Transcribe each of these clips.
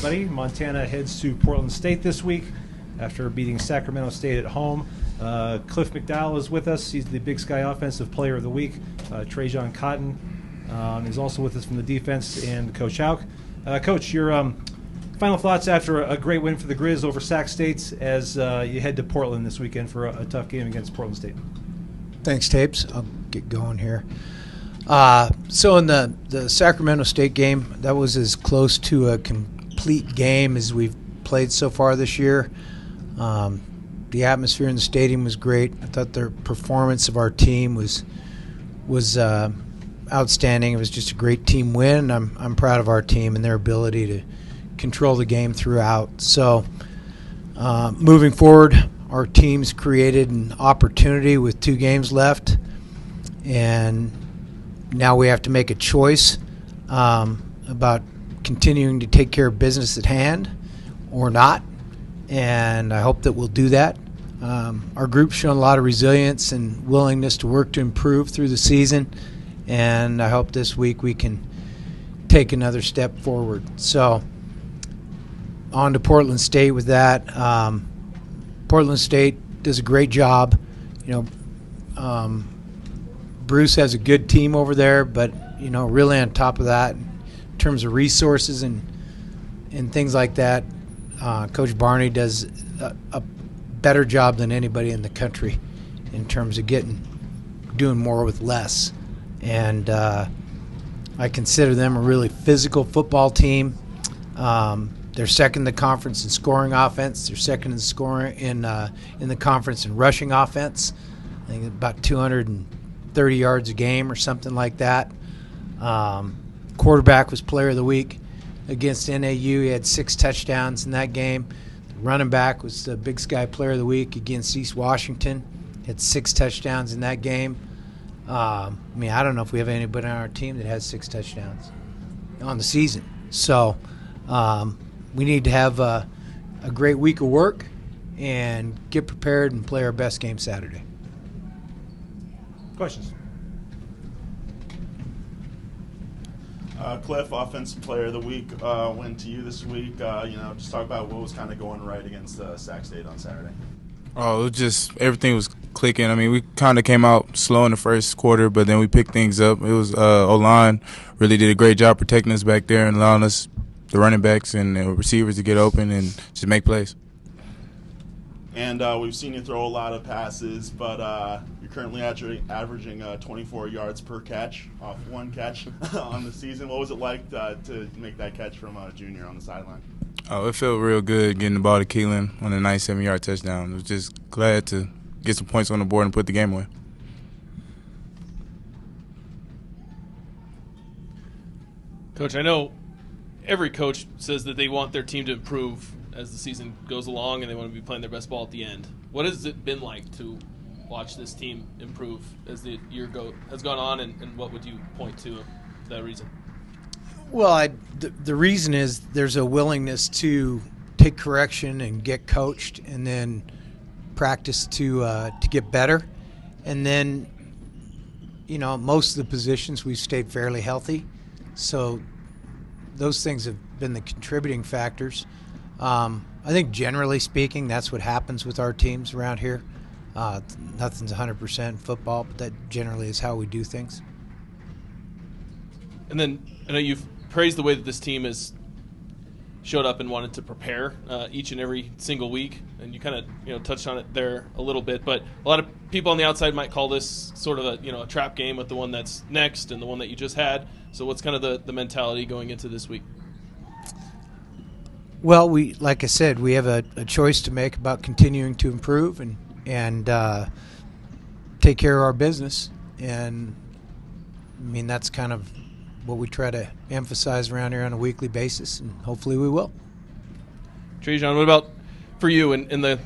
everybody. Montana heads to Portland State this week after beating Sacramento State at home. Cliff McDowell is with us. He's the Big Sky Offensive Player of the Week. TraJon Cotton is also with us from the defense, and Coach Hauck. Coach, your final thoughts after a great win for the Grizz over Sac State as you head to Portland this weekend for a tough game against Portland State. Thanks, Tapes. I'll get going here. So in the Sacramento State game, that was as close to a complete game as we've played so far this year. The atmosphere in the stadium was great. I thought the performance of our team was outstanding. It was just a great team win. I'm proud of our team and their ability to control the game throughout. So moving forward, our team's created an opportunity with 2 games left, and now we have to make a choice about continuing to take care of business at hand or not, and I hope that we'll do that. Our group's shown a lot of resilience and willingness to work to improve through the season, and I hope this week we can take another step forward. So on to Portland State with that. Portland State does a great job. Bruce has a good team over there, but really on top of that, in terms of resources and things like that, Coach Barney does a better job than anybody in the country in terms of doing more with less. And I consider them a really physical football team. They're second in the conference in scoring offense. They're second in scoring in the conference in rushing offense. I think about 230 yards a game or something like that. Quarterback was Player of the Week against NAU. He had 6 touchdowns in that game. The running back was the Big Sky Player of the Week against East Washington. He had 6 touchdowns in that game. I don't know if we have anybody on our team that has 6 touchdowns on the season. So we need to have a great week of work and get prepared and play our best game Saturday. Questions? Cliff, Offensive Player of the Week, went to you this week. Just talk about what was kind of going right against Sac State on Saturday. Oh, it was just everything was clicking. I mean, we kind of came out slow in the first quarter, but then we picked things up. It was O-line really did a great job protecting us back there and allowing us, the running backs and the receivers, to get open and just make plays. And we've seen you throw a lot of passes, but you're currently averaging 24 yards per catch off 1 catch on the season. What was it like to make that catch from a junior on the sideline? Oh, it felt real good getting the ball to Keelan on a 97-yard touchdown. I was just glad to get some points on the board and put the game away. Coach, I know every coach says that they want their team to improve as the season goes along and they want to be playing their best ball at the end. What has it been like to watch this team improve as the year has gone on, and what would you point to that reason? Well, the reason is there's a willingness to take correction and get coached, and then practice to get better. And then, most of the positions we've stayed fairly healthy. So those things have been the contributing factors. I think generally speaking, that's what happens with our teams around here. Nothing's 100% in football, but that generally is how we do things. And then I know you've praised the way that this team has showed up and wanted to prepare each and every single week, and you kind of touched on it there a little bit. But a lot of people on the outside might call this sort of a trap game with the one that's next and the one that you just had. So what's kind of the mentality going into this week? Well, like I said, we have a choice to make about continuing to improve and take care of our business. And, that's kind of what we try to emphasize around here on a weekly basis, and hopefully we will. TraJon, what about for you and the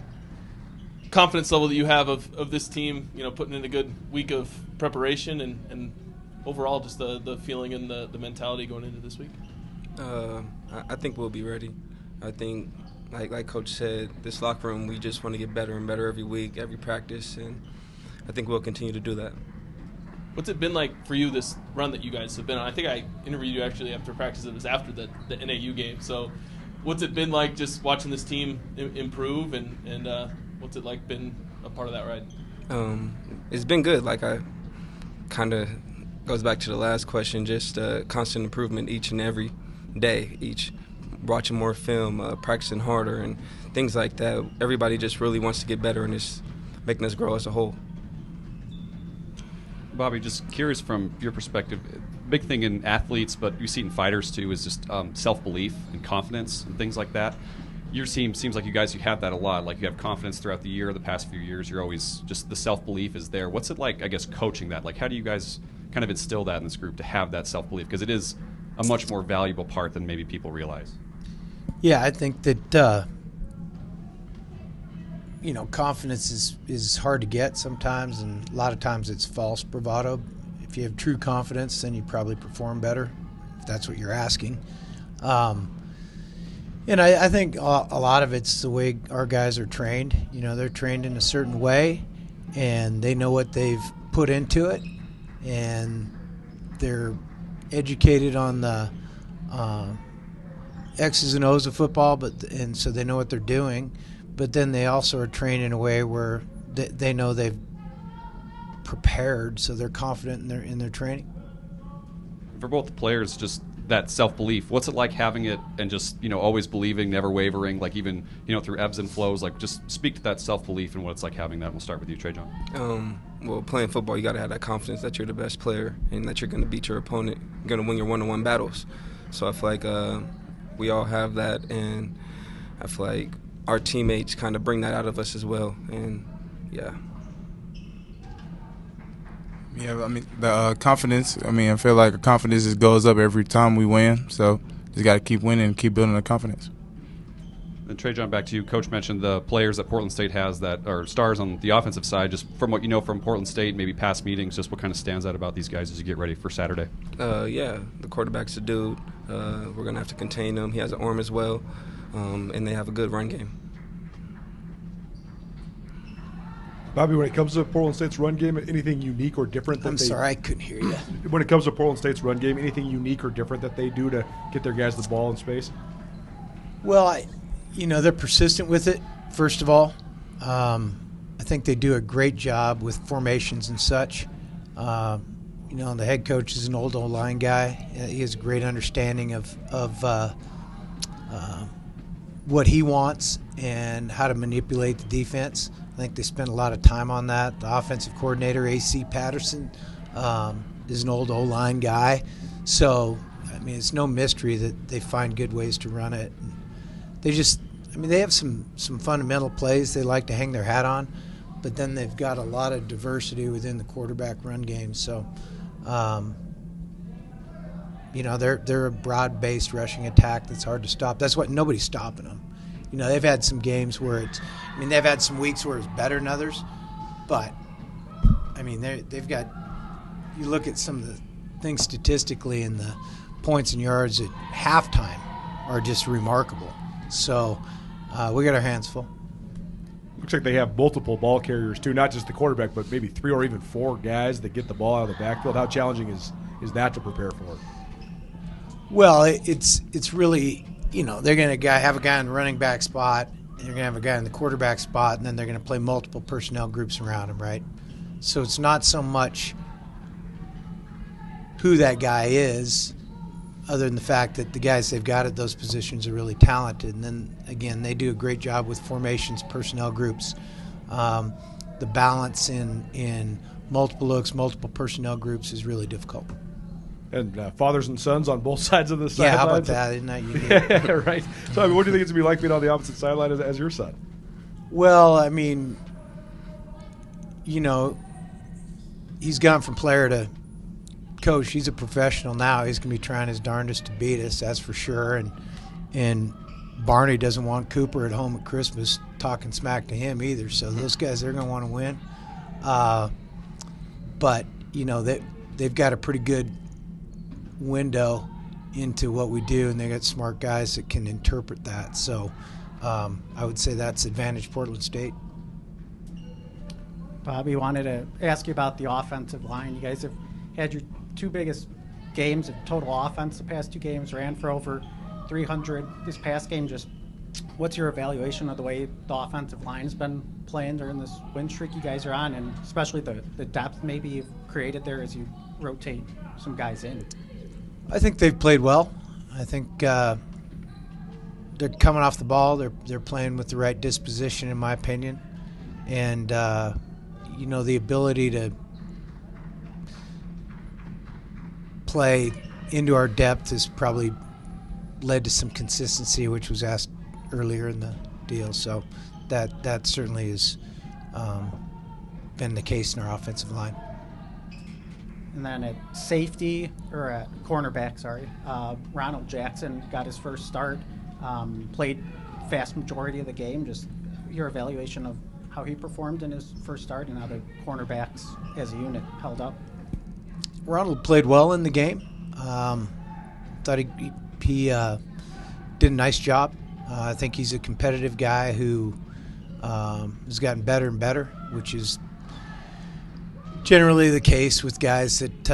confidence level that you have of this team, putting in a good week of preparation and overall just the feeling and the mentality going into this week? I think we'll be ready. I think, like Coach said, this locker room, we just want to get better and better every week, every practice, and I think we'll continue to do that. What's it been like for you, this run that you guys have been on? I think I interviewed you actually after practice. It was after the NAU game. So what's it been like just watching this team improve, and what's it like been a part of that ride? It's been good. Like, I kind of goes back to the last question, just constant improvement each and every day, watching more film, practicing harder, and things like that. Everybody just really wants to get better, and it's making us grow as a whole. Bobby, just curious from your perspective, big thing in athletes, but you see it in fighters too, is just self-belief and confidence and things like that. Your team seems like you have that a lot. Like, you have confidence throughout the year, the past few years. You're always just, the self-belief is there. What's it like, I guess, coaching that? Like, how do you guys kind of instill that in this group to have that self-belief? Because it is a much more valuable part than maybe people realize. Yeah, I think that confidence is hard to get sometimes, and a lot of times it's false bravado. If you have true confidence, then you probably perform better, if that's what you're asking. And I think a lot of it's the way our guys are trained. They're trained in a certain way, and they know what they've put into it, and they're educated on the X's and O's of football, and so they know what they're doing. But then they also are trained in a way where they know they've prepared, so they're confident in their training. For both the players, just that self-belief, what's it like having it and just, always believing, never wavering, like even, through ebbs and flows? Like, just speak to that self-belief and what it's like having that. We'll start with you, TraJon. Well, playing football, you got to have that confidence that you're the best player and that you're going to beat your opponent, you're going to win your one-on-one battles. So I feel like we all have that, and I feel like our teammates kind of bring that out of us as well, and yeah. Yeah, I mean, the confidence, I feel like confidence just goes up every time we win, so just got to keep winning and keep building the confidence. And TraJon, back to you. Coach mentioned the players that Portland State has that are stars on the offensive side. Just from what you know from Portland State, maybe past meetings, just what kind of stands out about these guys as you get ready for Saturday? Yeah, the quarterback's a dude. We're going to have to contain him. He has an arm as well, and they have a good run game. Bobby, when it comes to Portland State's run game, anything unique or different? I'm sorry, I couldn't hear you. When it comes to Portland State's run game, anything unique or different that they do to get their guys the ball in space? Well, they're persistent with it, first of all. I think they do a great job with formations and such. The head coach is an old O-line guy. He has a great understanding of what he wants and how to manipulate the defense. I think they spend a lot of time on that. The offensive coordinator, A.C. Patterson, is an old O-line guy. So, it's no mystery that they find good ways to run it. They have some fundamental plays they like to hang their hat on, but then they've got a lot of diversity within the quarterback run game. So, they're a broad-based rushing attack that's hard to stop. That's what nobody's stopping them. They've had some games where they've had some weeks where it's better than others, but they've got. You look at some of the things statistically, and the points and yards at halftime are just remarkable. So we got our hands full. Looks like they have multiple ball carriers too, not just the quarterback, but maybe 3 or even 4 guys that get the ball out of the backfield. How challenging is that to prepare for? Well, it's really. They're going to have a guy in the running back spot, and they're going to have a guy in the quarterback spot, and then they're going to play multiple personnel groups around him, right? So it's not so much who that guy is, other than the fact that the guys they've got at those positions are really talented. And then, again, they do a great job with formations, personnel groups. The balance in multiple looks, multiple personnel groups is really difficult. And fathers and sons on both sides of the sideline. Yeah, how about that? Isn't that unique? Yeah, right. So, what do you think it's going to be like being on the opposite sideline as your son? Well, he's gone from player to coach. He's a professional now. He's going to be trying his darndest to beat us, that's for sure. And Barney doesn't want Cooper at home at Christmas talking smack to him either. So those guys, they're going to want to win. But, they've got a pretty good window into what we do, and they got smart guys that can interpret that. So I would say that's advantage Portland State. Bobby, wanted to ask you about the offensive line. You guys have had your 2 biggest games of total offense the past 2 games, ran for over 300 this past game. Just what's your evaluation of the way the offensive line's been playing during this win streak you guys are on, and especially the depth maybe you've created there as you rotate some guys in? I think they've played well. I think they're coming off the ball. They're playing with the right disposition, in my opinion, and the ability to play into our depth has probably led to some consistency, which was asked earlier in the deal. So that certainly has been the case in our offensive line. And then at safety, or at cornerback, sorry, Ronald Jackson got his first start, played vast majority of the game. Just your evaluation of how he performed in his first start and how the cornerbacks as a unit held up. Ronald played well in the game. Thought he did a nice job. I think he's a competitive guy who has gotten better and better, which is generally the case with guys that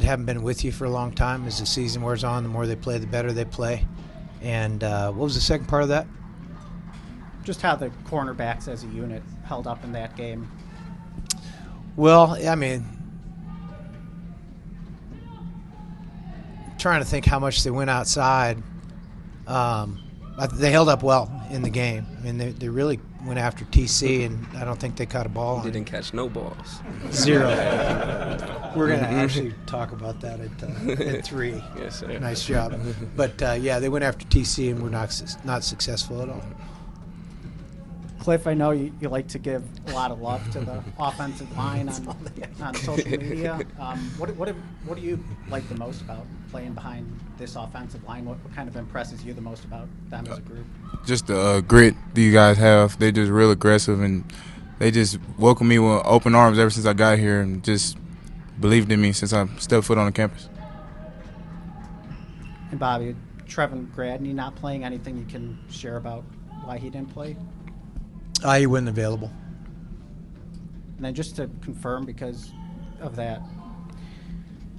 haven't been with you for a long time. As the season wears on, the more they play, the better they play. And what was the second part of that? Just how the cornerbacks as a unit held up in that game. Well, I mean, trying to think how much they went outside. They held up well in the game. I mean, they really went after TC, and I don't think they caught a ball. They didn't catch no balls. 0. We're going to actually talk about that at 3. Yes, sir. Nice job. But, they went after TC and were not successful at all. Cliff, I know you like to give a lot of love to the offensive line on social media. What do you like the most about playing behind this offensive line? What kind of impresses you the most about them as a group? Just the grit these guys have. They're just real aggressive, and they just welcome me with open arms ever since I got here, and just believed in me since I stepped foot on the campus. And Bobby, Trevin Gradney not playing, anything you can share about why he didn't play? He wasn't available. And then just to confirm, because of that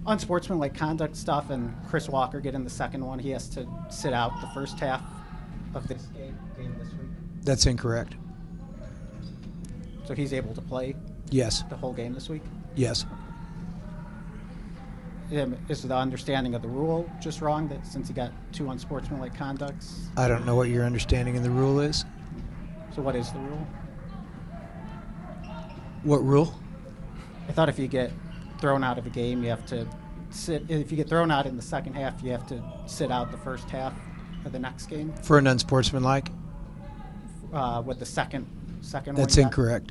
unsportsmanlike conduct stuff and Chris Walker getting the second one, he has to sit out the first half of this game this week. That's incorrect. So he's able to play Yes. the whole game this week? Yes. Is the understanding of the rule just wrong, that since he got 2 unsportsmanlike conducts? I don't know what your understanding of the rule is. So what is the rule? What rule? I thought if you get thrown out of a game, you have to sit. If you get thrown out in the second half, you have to sit out the first half of the next game. For an unsportsmanlike? With the second one. That's incorrect.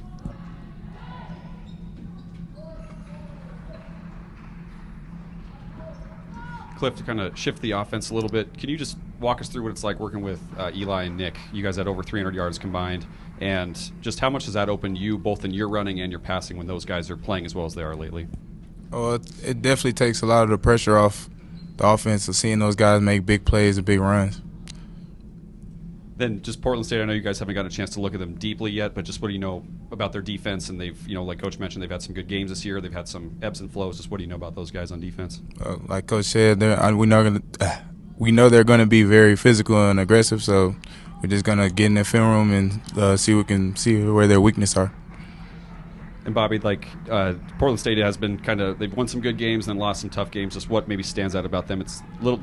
Cliff, to kind of shift the offense a little bit, can you just walk us through what it's like working with Eli and Nick? You guys had over 300 yards combined, and just how much does that open you both in your running and your passing when those guys are playing as well as they are lately? Oh, it definitely takes a lot of the pressure off the offense of seeing those guys make big plays and big runs. Then just Portland State, I know you guys haven't gotten a chance to look at them deeply yet, but just what do you know about their defense? And they've, like Coach mentioned, they've had some good games this year. They've had some ebbs and flows. Just what do you know about those guys on defense? Like Coach said, we know they're going to be very physical and aggressive, so we're just going to get in the film room and see where their weaknesses are. And Bobby, Portland State has been they've won some good games and then lost some tough games. Just what maybe stands out about them?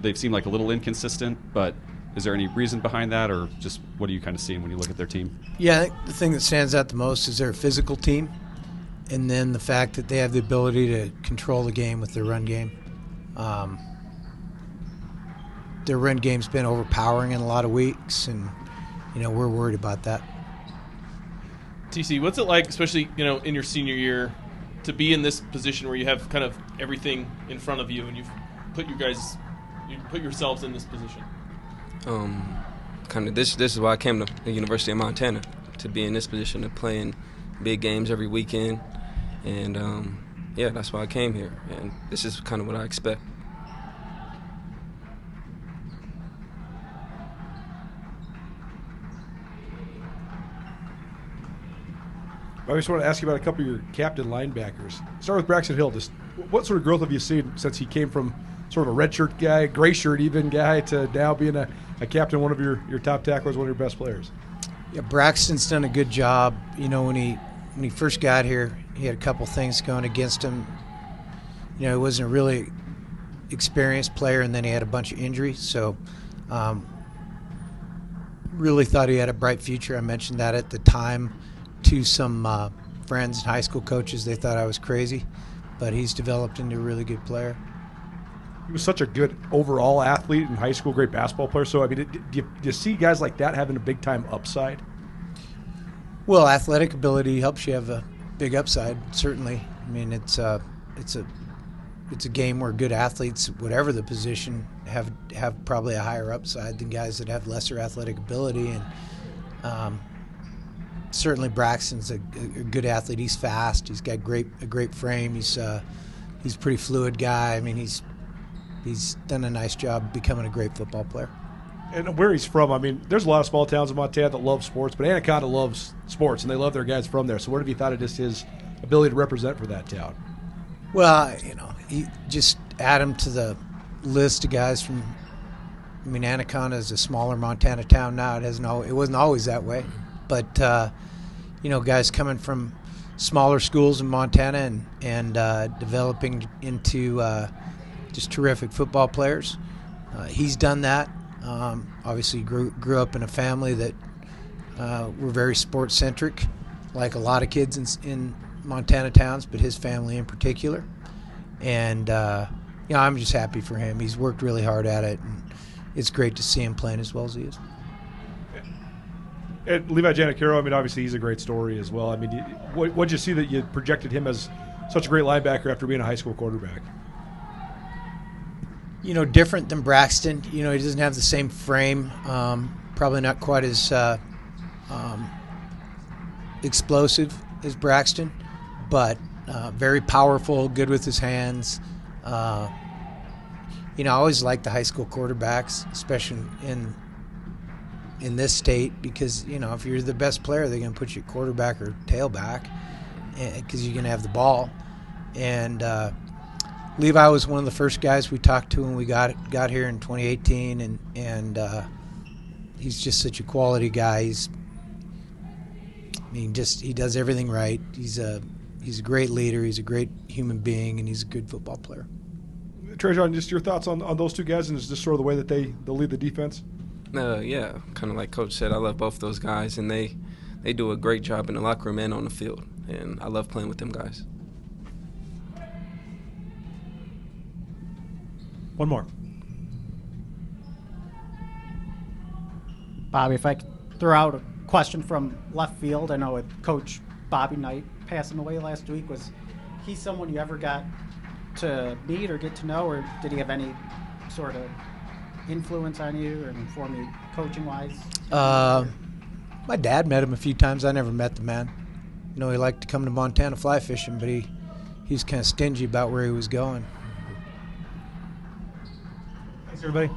They've seemed like a little inconsistent, but is there any reason behind that, or just what are you kind of seeing when you look at their team? Yeah, I think the thing that stands out the most is they're a physical team, and then the fact that they have the ability to control the game with their run game. Their run game's been overpowering in a lot of weeks, and we're worried about that. TC, what's it like, especially in your senior year, to be in this position where you have kind of everything in front of you, and you put yourselves in this position? This is why I came to the University of Montana, to be in this position of playing big games every weekend, and that's why I came here, and this is kind of what I expect. I just want to ask you about a couple of your captain linebackers. Start with Braxton Hill. Just what sort of growth have you seen since he came from sort of a red shirt guy, gray shirt even guy, to now being a captain, one of your top tacklers, one of your best players? Yeah, Braxton's done a good job. You know, when he first got here, he had a couple things going against him. You know, he wasn't a really experienced player, and then he had a bunch of injuries. So, really thought he had a bright future. I mentioned that at the time to some friends and high school coaches. They thought I was crazy, but he's developed into a really good player. He was such a good overall athlete in high school, great basketball player. So, I mean, do you see guys like that having a big-time upside? Well, athletic ability helps you have a big upside, certainly. I mean, it's a game where good athletes, whatever the position, have probably a higher upside than guys that have lesser athletic ability. And certainly Braxton's a good athlete. He's fast. He's got a great frame. He's a pretty fluid guy. I mean, he's done a nice job becoming a great football player. And where he's from, I mean, there's a lot of small towns in Montana that love sports, but Anaconda loves sports, and they love their guys from there. So what have you thought of just his ability to represent for that town? Well, you know, he just add him to the list of guys from. I mean, Anaconda is a smaller Montana town now. It wasn't always that way, but you know, guys coming from smaller schools in Montana and developing into just terrific football players. He's done that. Obviously, grew up in a family that were very sports centric, like a lot of kids in Montana towns, but his family in particular. And you know, I'm just happy for him. He's worked really hard at it, and it's great to see him playing as well as he is. And Levi Janicaro, I mean, obviously he's a great story as well. I mean, what did you see that you projected him as such a great linebacker after being a high school quarterback? You know, different than Braxton. You know, he doesn't have the same frame. Probably not quite as explosive as Braxton, but very powerful, good with his hands. You know, I always liked the high school quarterbacks, especially in this state, because, you know, if you're the best player, they're going to put you at quarterback or tailback because you're going to have the ball. And Levi was one of the first guys we talked to when we got here in 2018, and he's just such a quality guy. He does everything right. He's a great leader. He's a great human being, and he's a good football player. TraJon, just your thoughts on those two guys, and is this sort of the way that they'll lead the defense? Yeah, kind of like Coach said, I love both those guys, and they do a great job in the locker room and on the field, and I love playing with them guys. One more. Bobby, if I could throw out a question from left field. I know with Coach Bobby Knight passing away last week, was he someone you ever got to meet or get to know, or did he have any sort of influence on you or inform you coaching-wise? My dad met him a few times. I never met the man. You know, he liked to come to Montana fly fishing, but he was kind of stingy about where he was going. Thanks, everybody.